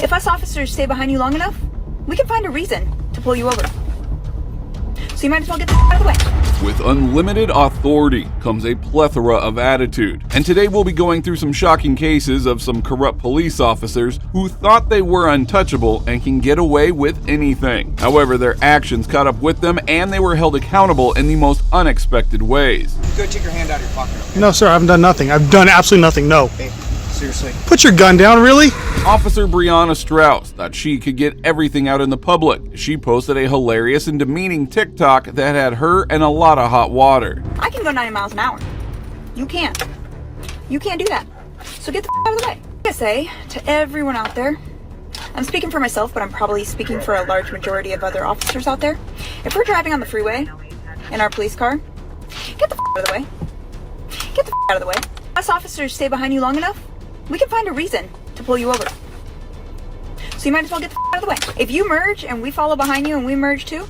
If us officers stay behind you long enough, we can find a reason to pull you over. So you might as well get the out of the way. With unlimited authority comes a plethora of attitude. And today we'll be going through some shocking cases of some corrupt police officers who thought they were untouchable and can get away with anything. However, their actions caught up with them and they were held accountable in the most unexpected ways. Go take your hand out of your pocket. Okay? No, sir, I haven't done nothing. I've done absolutely nothing, no. Hey, seriously. Put your gun down, really? Officer Bri Strauss thought she could get everything out in the public. She posted a hilarious and demeaning TikTok that had her in a lot of hot water. I can go 90 miles an hour. You can't. You can't do that. So get the out of the way. I say to everyone out there, I'm speaking for myself, but I'm probably speaking for a large majority of other officers out there. If we're driving on the freeway in our police car, get the out of the way. Get the out of the way. Us officers stay behind you long enough, we can find a reason to pull you over. So you might as well get the out of the way. If you merge and we follow behind you and we merge too,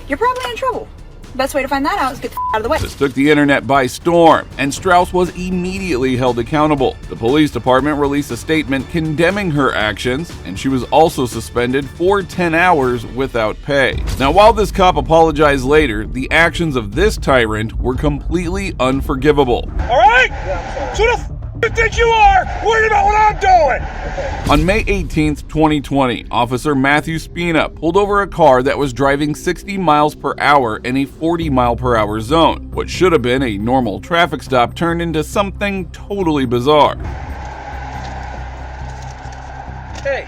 you're probably in trouble. The best way to find that out is get the out of the way. This took the internet by storm, and Strauss was immediately held accountable. The police department released a statement condemning her actions, and she was also suspended for 10 hours without pay. Now, while this cop apologized later, the actions of this tyrant were completely unforgivable. All right? So the you think you are worried about what I'm doing? On May 18th, 2020, Officer Matthew Spina pulled over a car that was driving 60 miles per hour in a 40 mile per hour zone. What should have been a normal traffic stop turned into something totally bizarre. Hey,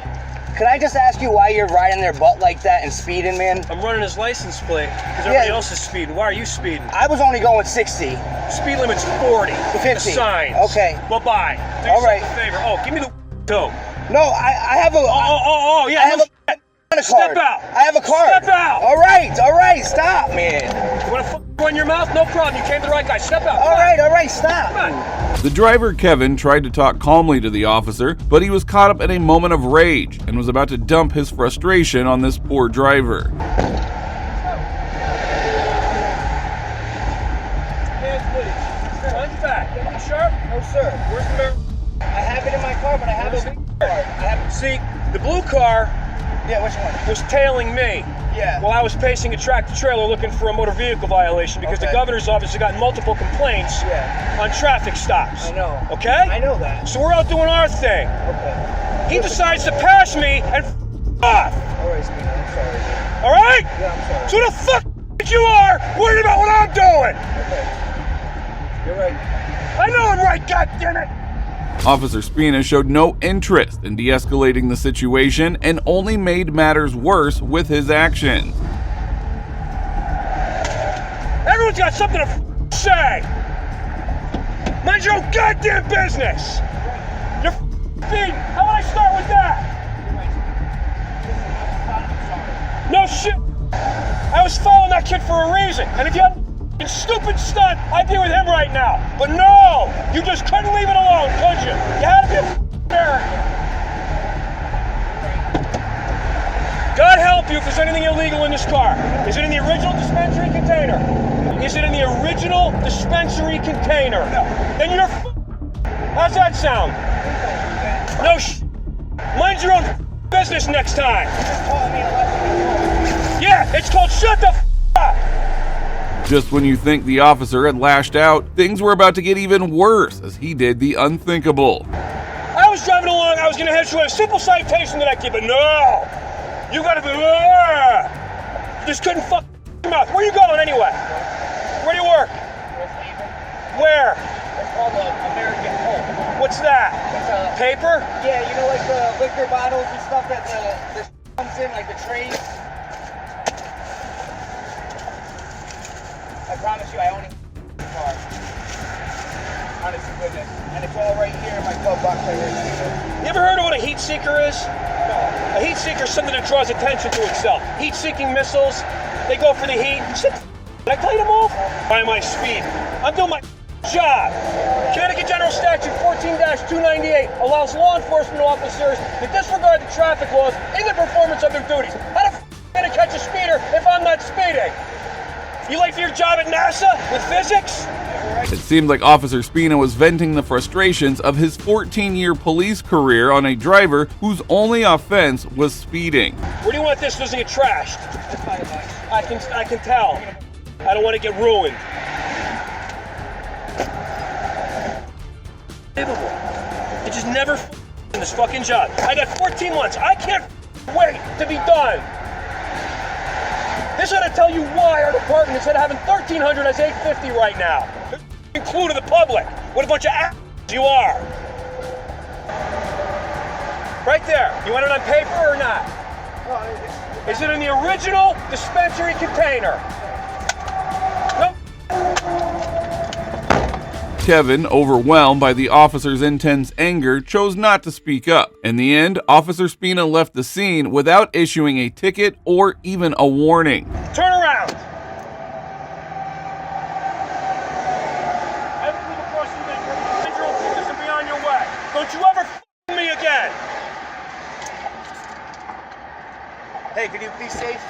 could I just ask you why you're riding their butt like that and speeding, man? I'm running his license plate because everybody else is speeding. Why are you speeding? I was only going 60. Speed limit's 40. 50. The signs. Okay. Bye-bye. Do All yourself right. a favor. Oh, give me the toe. No, I have a... Yeah. I have a card. Step out. I have a card. Step out. All right, stop, man. You want to run your mouth? No problem. You came to the right guy. Step out. All right, stop. Come on. The driver, Kevin, tried to talk calmly to the officer, but he was caught up in a moment of rage and was about to dump his frustration on this poor driver. Hands, please. Hands back. Anything sharp? No, sir. Where's the mirror? I have it in my car, but I have a card. See, the blue car Yeah, which one? was tailing me. Yeah. While I was pacing a tractor-trailer looking for a motor vehicle violation because the Okay. governor's office has gotten multiple complaints on traffic stops. I know. Okay? I know that. So we're out doing our thing. Okay. He decides to pass me and off. All right, Spina, I'm sorry. All right? Yeah, I'm sorry. So the fuck you are worried about what I'm doing? Okay. You're right. I know I'm right, goddammit! Officer Spina showed no interest in de-escalating the situation and only made matters worse with his actions. Everyone's got something to say. Mind your own goddamn business. You're speeding. How would I start with that? No shit. I was following that kid for a reason. And if you had a stupid stunt, I'd be with him right now. But no, you just couldn't leave it alone, could you? You had to be a American. God help you if there's anything illegal in this car. Is it in the original dispensary container? Is it in the original dispensary container? No. Then you're how's that sound? No mind your own business next time. Yeah, it's called shut the up. Just when you think the officer had lashed out, things were about to get even worse as he did the unthinkable. I was driving along, I was gonna head to a simple citation that I give, but no! You gotta be, you just couldn't fuck your mouth. Where you going anyway? Where do you work? Where? It's called American Pulp. What's that? It's Paper? Yeah, you know, like the liquor bottles and stuff that the comes in, like the trays. I promise you, I own a car. Honest to goodness. And it's all right here in my glove box right here. You ever heard of what a heat seeker is? No. A heat seeker is something that draws attention to itself. Heat-seeking missiles, they go for the heat. Shit, did I tell you to move? Why am I speeding? I'm doing my job. Connecticut General Statute 14-298 allows law enforcement officers to disregard the traffic laws in the performance of their duties. How the f*** am I gonna catch a speeder if I'm not speeding? You late for your job at NASA with physics? It seemed like Officer Spina was venting the frustrations of his 14-year police career on a driver whose only offense was speeding. Where do you want this doesn't get trashed? I can tell. I don't want to get ruined. It just never in this fucking job. I got 14 months. I can't wait to be done. This ought to tell you why our department, instead of having 1,300, has 850 right now. Clue to the public. What a bunch of assholes you are. Right there. You want it on paper or not? Is it in the original dispensary container? No. Kevin, overwhelmed by the officer's intense anger, chose not to speak up. In the end, Officer Spina left the scene without issuing a ticket or even a warning. Turn around. Everything across the lake. Mind your own business and be on your way. Don't you ever me again. Hey, can you be safe?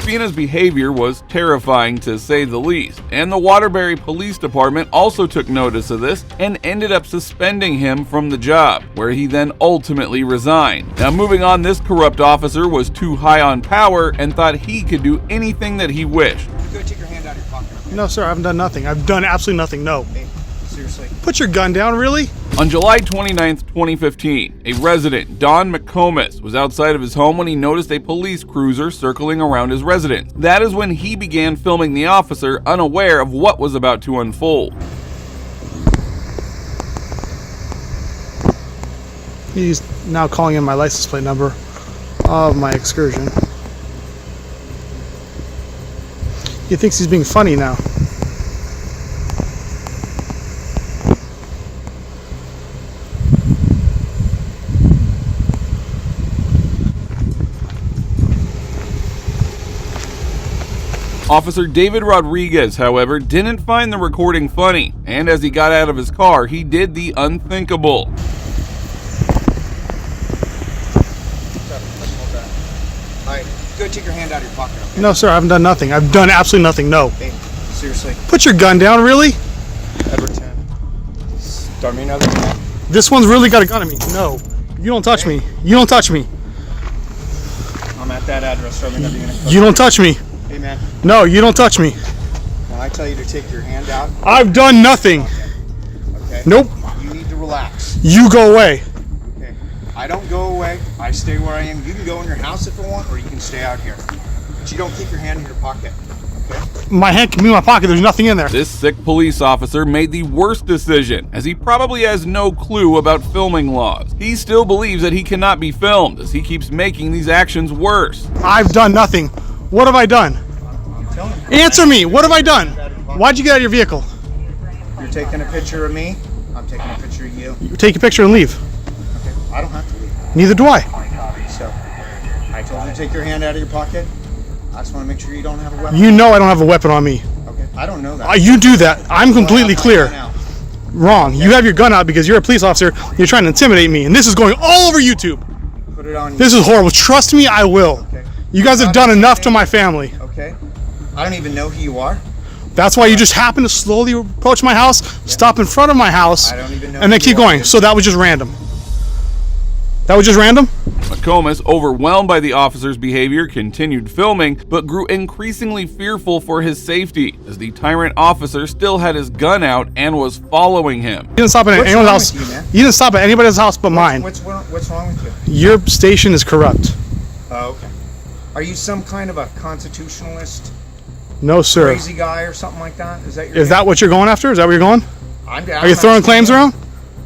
Spina's behavior was terrifying to say the least, and the Waterbury Police Department also took notice of this and ended up suspending him from the job, where he then ultimately resigned. Now moving on, this corrupt officer was too high on power and thought he could do anything that he wished. Go take your hand out of your pocket. Okay? No, sir, I haven't done nothing. I've done absolutely nothing. No. Hey, seriously. Put your gun down, really? On July 29, 2015, a resident, Don McComas, was outside of his home when he noticed a police cruiser circling around his residence. That is when he began filming the officer, unaware of what was about to unfold. He's now calling in my license plate number of my excursion. He thinks he's being funny now. Officer David Rodriguez, however, didn't find the recording funny, and as he got out of his car, he did the unthinkable. Alright, go take your hand out of your pocket. Okay? No, sir, I haven't done nothing. I've done absolutely nothing. No. Hey, seriously. Put your gun down, really? Edward 10. Start me another 10. This one's really got a gun on me. No. You don't touch me. You don't touch me. I'm at that address. Start me another unit. You don't touch me. Hey, man. No, you don't touch me. When I tell you to take your hand out, I've done nothing. okay? Nope. You need to relax. You go away. Okay. I don't go away. I stay where I am. You can go in your house if you want, or you can stay out here. But you don't keep your hand in your pocket. Okay? My hand can be in my pocket. There's nothing in there. This sick police officer made the worst decision, as he probably has no clue about filming laws. He still believes that he cannot be filmed, as he keeps making these actions worse. I've done nothing. What have I done? Answer me. What have I done? Why'd you get out of your vehicle? You're taking a picture of me. I'm taking a picture of you. You take a picture and leave. Okay. I don't have to leave. Neither do I. So, I told you to take your hand out of your pocket. I just want to make sure you don't have a weapon. You know I don't have a weapon on me. Okay. I don't know that. You do that. I'm completely Well, I clear. have my gun out. Wrong. You have your gun out because you're a police officer. You're trying to intimidate me, and this is going all over YouTube. Put it on. This is horrible. Trust me, I will. Okay. You guys have done enough to my family. Okay. I don't even know who you are. That's why you just happen to slowly approach my house, stop in front of my house, I don't even know and then who keep you are. going. So that was just random. That was just random? McComas, overwhelmed by the officer's behavior, continued filming, but grew increasingly fearful for his safety, as the tyrant officer still had his gun out and was following him. You didn't stop at What's anyone's wrong house. with you, man? You didn't stop at anybody's house but mine. What's wrong with you? Your station is corrupt. Oh, okay. Are you some kind of a constitutionalist, No, sir. crazy guy or something like that? Is that your Is that what you're going after? Is that where you're going? Are you throwing claims around?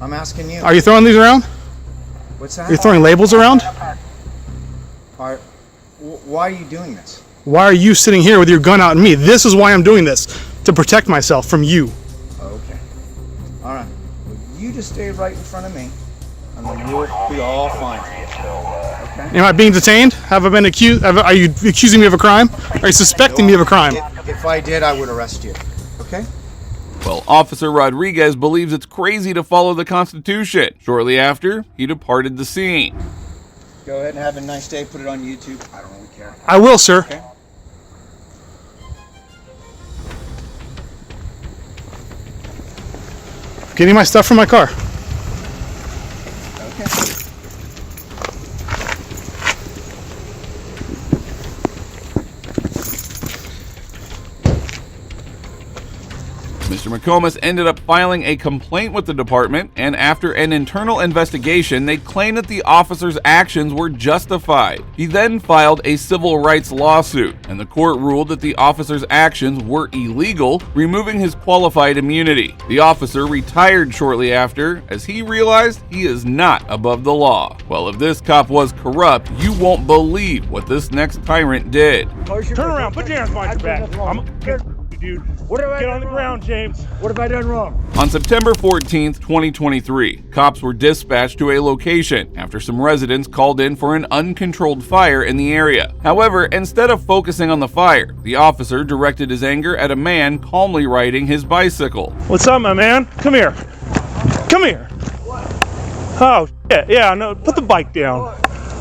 I'm asking you. Are you throwing these around? What's that? Are you throwing labels around? Why are you doing this? Why are you sitting here with your gun out at me? This is why I'm doing this, to protect myself from you. Okay. All right. Well, you just stay right in front of me, and then we'll be all fine. Okay? Am I being detained? Have I been accused? Are you accusing me of a crime? Are you suspecting me of a crime? If I did, I would arrest you. Okay? Well, Officer Rodriguez believes it's crazy to follow the Constitution. Shortly after, he departed the scene. Go ahead and have a nice day. Put it on YouTube. I don't really care. I will, sir. Okay. Getting my stuff from my car. Mr. McComas ended up filing a complaint with the department, and after an internal investigation, they claimed that the officer's actions were justified. He then filed a civil rights lawsuit, and the court ruled that the officer's actions were illegal, removing his qualified immunity. The officer retired shortly after, as he realized he is not above the law. Well, if this cop was corrupt, you won't believe what this next tyrant did. Turn around, put your hands behind your back. I'm dude. Get on the ground, James. What have I done wrong? On September 14th, 2023, cops were dispatched to a location after some residents called in for an uncontrolled fire in the area. However, instead of focusing on the fire, the officer directed his anger at a man calmly riding his bicycle. What's up, my man? Come here. Come here. Oh, shit. Yeah, no, put the bike down.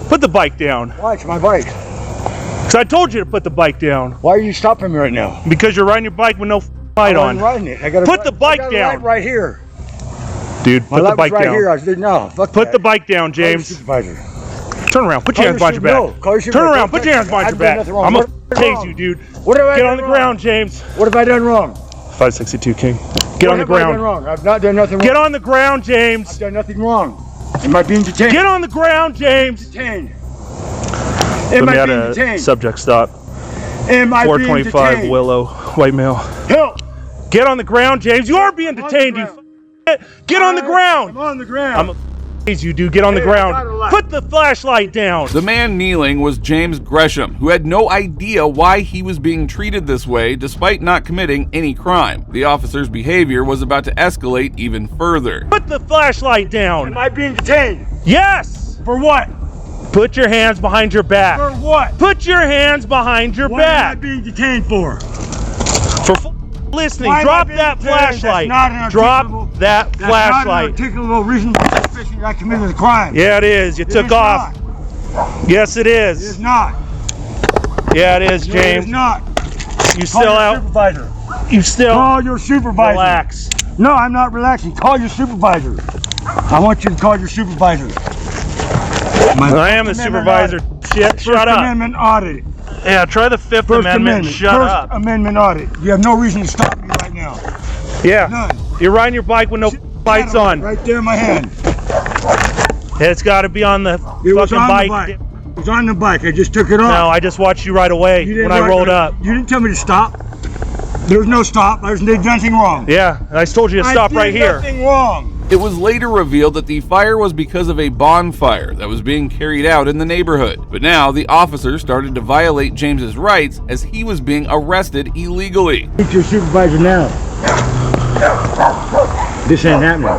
Put the bike down. Why? It's my bike. Because I told you to put the bike down. Why are you stopping me right now? Because you're riding your bike with no light on. I'm riding it. Put the bike down. Right here. Dude, My put the light was bike right down. here. I said, no, fuck Put that. the bike down, Call your James. supervisor. Turn around. Put your hands behind your back. No, call your Turn supervisor. around. Put your hands behind your I've done back. nothing wrong. I'm What going have I to done tase wrong? you, dude. What have I Get done on the wrong? ground, James. What have I done wrong? 562 King. Get on the What have I done ground. wrong? I've not done nothing wrong. Get on the ground, James. I've done nothing wrong. Am I being detained? Get on the ground, James. Detained. Put Am me I at being a detained? subject stop. Am I being 425 detained? Willow, white male. Help! Get on the ground, James. You are being detained, you Get on the I'm ground. on the ground. I'm gonna tase you, dude. Get on the Hey, I got a ground. light. Put the flashlight down. The man kneeling was James Gresham, who had no idea why he was being treated this way despite not committing any crime. The officer's behavior was about to escalate even further. Put the flashlight down. Am I being detained? Yes. For what? Put your hands behind your back. For what? Put your hands behind your What am I back. being detained for? For listening. Why am I Drop being that detained? That's flashlight. not an Drop articulable- that That's not flashlight. an articulable reason for suspicion that I committed a crime. Yeah, it is. You It took is off. not. Yes, it It is. is not. Yeah, it is, No, it is James. not. You Call still your out. supervisor. You still Call your supervisor. relax. No, I'm not relaxing. Call your supervisor. I want you to call your supervisor. I am the supervisor. Shut First up. Amendment audit. Yeah, try the Fifth First Amendment. Shut First up. Amendment audit. You have no reason to stop me right now. Yeah. None. You're riding your bike with no lights on. Right there in my hand. It's got to be on the It was fucking on bike. the bike. It was on the bike. I just took it off. No, I just watched you right away You didn't when I write- rolled up. You didn't tell me to stop. There was no stop. I did nothing wrong. Yeah, I told you to stop I right did here. Nothing wrong. It was later revealed that the fire was because of a bonfire that was being carried out in the neighborhood. But now the officer started to violate James's rights as he was being arrested illegally. Speak to your supervisor now. This ain't happening.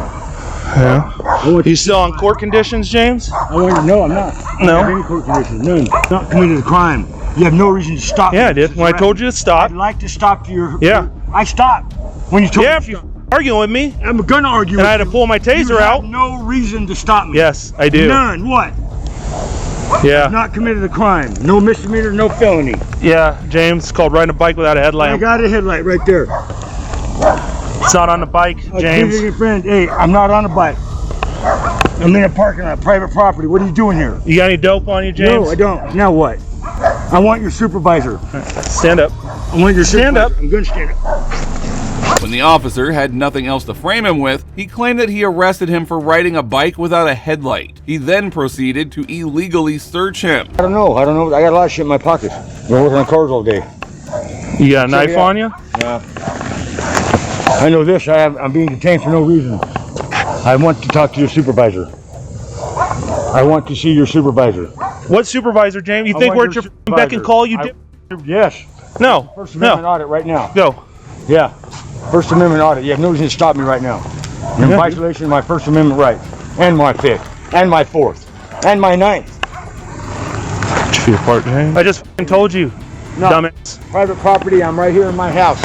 Yeah. You still on court conditions, James? I want you to know I'm not. No. I don't have any court conditions. None. Not committed a crime. You have no reason to stop. Yeah, me. I did. This is When I arrest. told you to stop. I'd like to stop your. Yeah. I stopped when you told Yeah, me. if to you stop. arguing with me. I'm gonna argue. And with I had to you. pull my taser You out. have no reason to stop me. Yes, I do. None. What? Yeah. Not committed a crime. No misdemeanor. No felony. Yeah, James, it's called riding a bike without a I headlamp. got a headlight right there. It's not on the bike, James. Your friend, hey, I'm not on a bike. I'm in a parking lot, private property. What are you doing here? You got any dope on you, James? No, I don't. Now what? I want your supervisor. Stand up. I want your Stand supervisor. up. I'm gonna stand up. When the officer had nothing else to frame him with, he claimed that he arrested him for riding a bike without a headlight. He then proceeded to illegally search him. I don't know. I got a lot of shit in my pockets. I've been working on cars all day. You got a knife it out. on you? Yeah. I know this. I'm being detained for no reason. I want to talk to your supervisor. I want to see your supervisor. What supervisor, James? You I think want we're your at your beck and supervisor. call? You I- dip? Yes. No. First Amendment No. audit right now. Go. Yeah. First Amendment audit. You have no reason to stop me right now. You're in Yeah. violation of my First Amendment rights. And my Fifth. And my Fourth. And my Ninth. Put your feet apart, James. I just f***ing told you, No. dumbass. Private property. I'm right here in my house.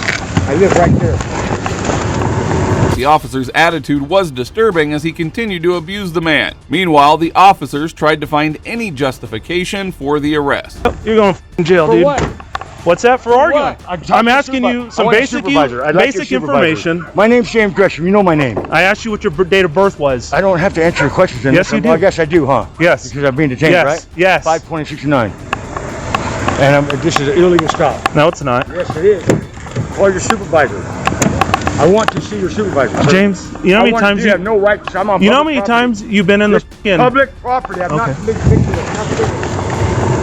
I live right there. The officer's attitude was disturbing as he continued to abuse the man. Meanwhile, the officers tried to find any justification for the arrest. You're going to f***ing jail, For dude. what? What's that for arguing? I'm asking supervisor. you some I want a basic supervisor. I'd like your basic supervisor. information. My name's James Gresham. You know my name. I asked you what your date of birth was. I don't have to answer your questions. Then. Yes, you do. Well, I guess I do, huh? Yes. Because I'm being detained, Yes. right? Yes. 5/2069. And this is an illegal stop. No, it's not. Yes, it is. Or your supervisor. I want to see your supervisor. Sir. James, you know how many times you have no right. I'm on you know how public many property. times you've been in the fucking Public property. I'm not big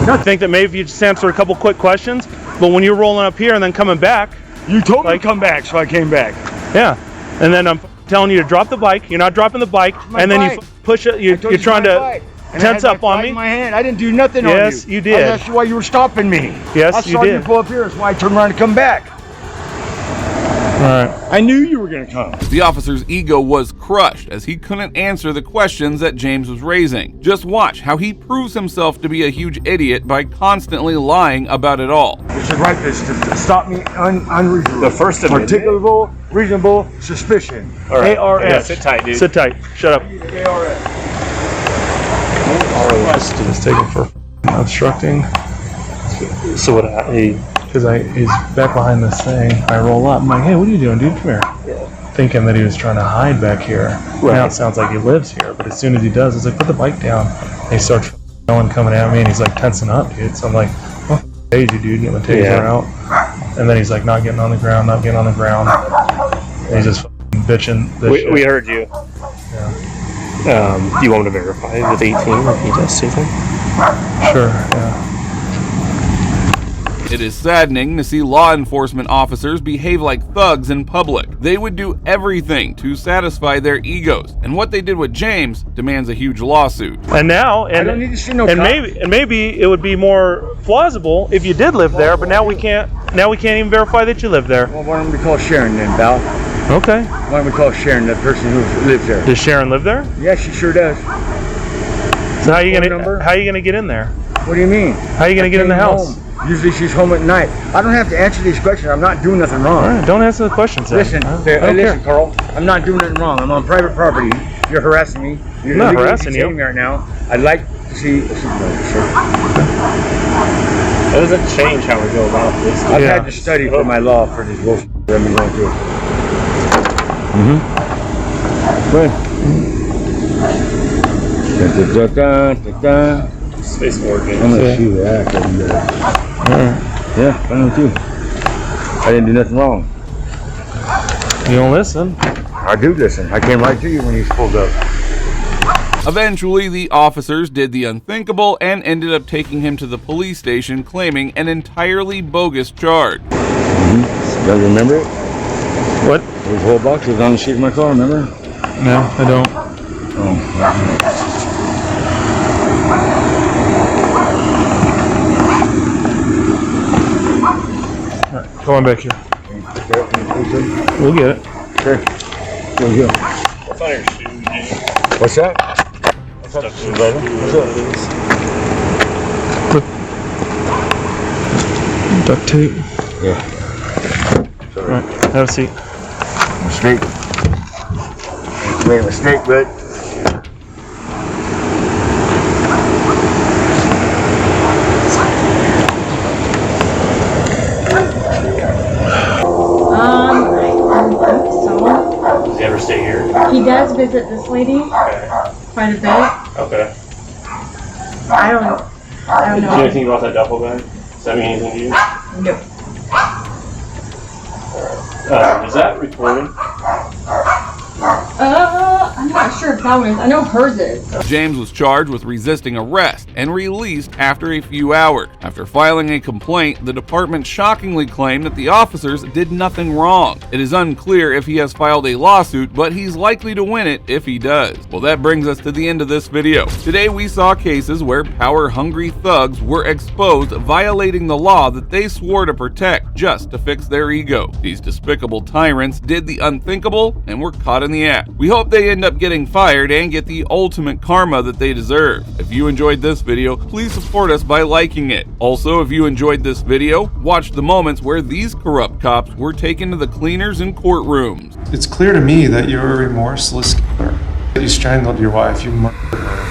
I think that maybe you just answered a couple quick questions, but when you're rolling up here and then coming back, You told me to come back, so I came back. yeah, and then I'm telling you to drop the bike. You're not dropping the bike, and then bike. you push it. You're trying to tense up on me. In my hand. I didn't do nothing on you. Yes, you did. That's why you were stopping me. Yes, I you saw did. you pull up here. That's why I turned around to come back. All right. I knew you were going to come. The officer's ego was crushed as he couldn't answer the questions that James was raising. Just watch how he proves himself to be a huge idiot by constantly lying about it all. It's the right place to stop me unreasonable. The First Amendment. Articulable, reasonable suspicion. All right. ARS. Yeah, sit tight, dude. Sit tight. Shut up. ARS. Just take it for obstructing. So what? Because he's back behind this thing. I roll up. I'm like, hey, what are you doing, dude? Come here. Thinking that he was trying to hide back here. Right. Now it sounds like he lives here, but as soon as he does, it's like, put the bike down. And he starts yelling, coming at me, and he's like tensing up, dude. So I'm like, what the you, dude? Get my taser out. And then he's like, not getting on the ground, not getting on the ground. And he's just bitching. We heard you. Yeah. Do you want me to verify with 18 if he does anything? Sure, yeah. It is saddening to see law enforcement officers behave like thugs in public. They would do everything to satisfy their egos, and what they did with James demands a huge lawsuit. And now, I don't need to see no and cop. maybe it would be more plausible if you did live there, but now we can't. Now we can't even verify that you live there. Well, why don't we call Sharon then, Val? Okay. Why don't we call Sharon, the person who lives there? Does Sharon live there? Yeah, she sure does. So how are you Phone gonna number? how are you gonna get in there? What do you mean? How are you gonna get in the Came house? home. Usually she's home at night. I don't have to answer these questions. I'm not doing nothing wrong. All right, don't answer the questions. Then. Listen, I don't listen, care. Carl. I'm not doing nothing wrong. I'm on private property. You're harassing me. You're I'm not illegally harassing you. detaining me right now. I'd like to see a supervisor, sir. That doesn't change how we go about this. I've Yeah. had to study for my law for this bullshit that I've been going through. Good. Space Morgan. I'm gonna see that. Yeah, fine with you. I didn't do nothing wrong. You don't listen. I do listen. I came right to you when you pulled up. Eventually, the officers did the unthinkable and ended up taking him to the police station claiming an entirely bogus charge. You remember it? What? His whole box was on the seat of my car, remember? No, I don't. Oh. Come on back here. We'll get it. Okay. There we go. What's on your shoe, James? What's that? What's up, brother? What's up? Duct tape. Yeah. All right, have a seat. Mistake. You made a mistake, bud. I don't think so. Does he ever stay here? He does visit this lady Okay. quite a bit. Okay. I don't Do you know know. anything about that duffel bag? Does that mean anything to you? No. Is that recording? I'm not sure if that one is. I know hers is. James was charged with resisting arrest and released after a few hours. After filing a complaint, the department shockingly claimed that the officers did nothing wrong. It is unclear if he has filed a lawsuit, but he's likely to win it if he does. Well, that brings us to the end of this video. Today we saw cases where power-hungry thugs were exposed violating the law that they swore to protect just to fix their ego. These despicable tyrants did the unthinkable and were caught in the act. We hope they end up getting fired and get the ultimate karma that they deserve. If you enjoyed this video, please support us by liking it. Also, if you enjoyed this video, watch the moments where these corrupt cops were taken to the cleaners and courtrooms. It's clear to me that you're a remorseless killer. You strangled your wife, you murdered her.